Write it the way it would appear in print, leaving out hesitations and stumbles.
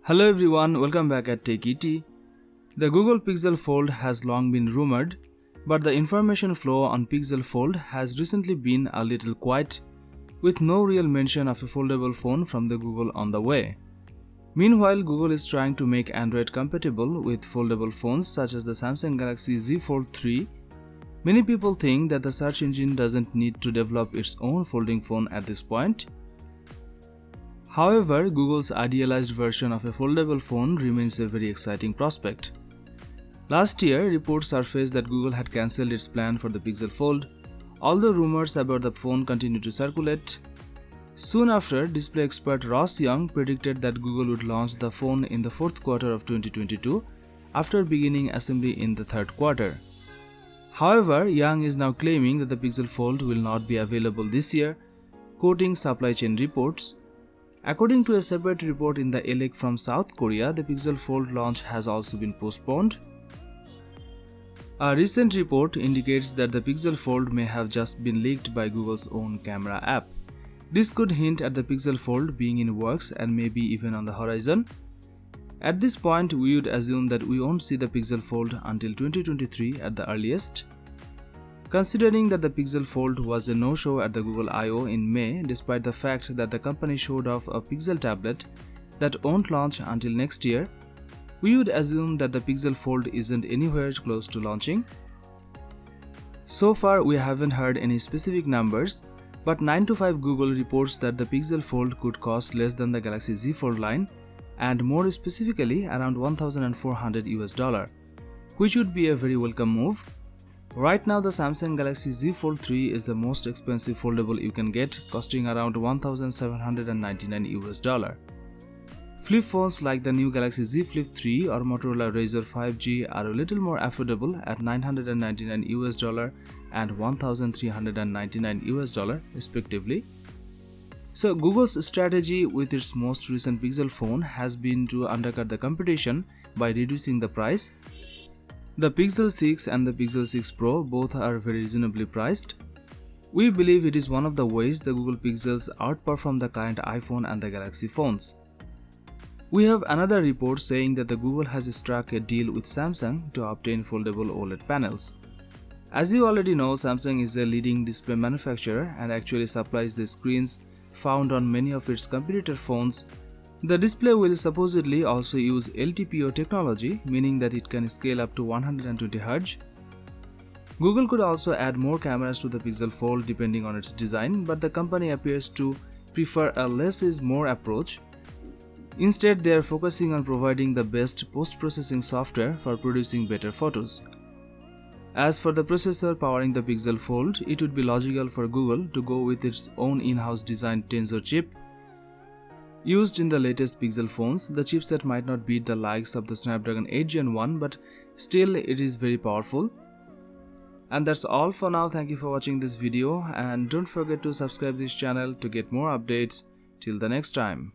Hello everyone, welcome back at TechET. The Google Pixel Fold has long been rumored, but the information flow on Pixel Fold has recently been a little quiet, with no real mention of a foldable phone from the Google on the way. Meanwhile, Google is trying to make Android compatible with foldable phones such as the Samsung Galaxy Z Fold 3. Many people think that the search engine doesn't need to develop its own folding phone at this point. However, Google's idealized version of a foldable phone remains a very exciting prospect. Last year, reports surfaced that Google had cancelled its plan for the Pixel Fold, although rumors about the phone continued to circulate. Soon after, display expert Ross Young predicted that Google would launch the phone in the fourth quarter of 2022 after beginning assembly in the third quarter. However, Young is now claiming that the Pixel Fold will not be available this year, quoting supply chain reports. According to a separate report in the ELEC from South Korea, the Pixel Fold launch has also been postponed. A recent report indicates that the Pixel Fold may have just been leaked by Google's own camera app. This could hint at the Pixel Fold being in works and maybe even on the horizon. At this point, we would assume that we won't see the Pixel Fold until 2023 at the earliest. Considering that the Pixel Fold was a no-show at the Google I/O in May despite the fact that the company showed off a Pixel tablet that won't launch until next year, we would assume that the Pixel Fold isn't anywhere close to launching. So far, we haven't heard any specific numbers, but 9to5 Google reports that the Pixel Fold could cost less than the Galaxy Z Fold line, and more specifically around $1,400, which would be a very welcome move. Right now, the Samsung Galaxy Z Fold 3 is the most expensive foldable you can get, costing around $1,799. Flip phones like the new Galaxy Z Flip 3 or Motorola Razr 5G are a little more affordable at $999 and $1,399 respectively. So Google's strategy with its most recent Pixel phone has been to undercut the competition by reducing the price. The Pixel 6 and the Pixel 6 Pro both are very reasonably priced. We believe it is one of the ways the Google Pixels outperform the current iPhone and the Galaxy phones. We have another report saying that the Google has struck a deal with Samsung to obtain foldable OLED panels. As you already know, Samsung is a leading display manufacturer and actually supplies the screens found on many of its competitor phones. The display will supposedly also use LTPO technology, meaning that it can scale up to 120Hz. Google could also add more cameras to the Pixel Fold depending on its design, but the company appears to prefer a less is more approach. Instead, they are focusing on providing the best post-processing software for producing better photos. As for the processor powering the Pixel Fold, it would be logical for Google to go with its own in-house designed Tensor chip. Used in the latest Pixel phones, the chipset might not beat the likes of the Snapdragon 8 Gen 1, but still it is very powerful. And that's all for now. Thank you for watching this video and don't forget to subscribe this channel to get more updates. Till the next time.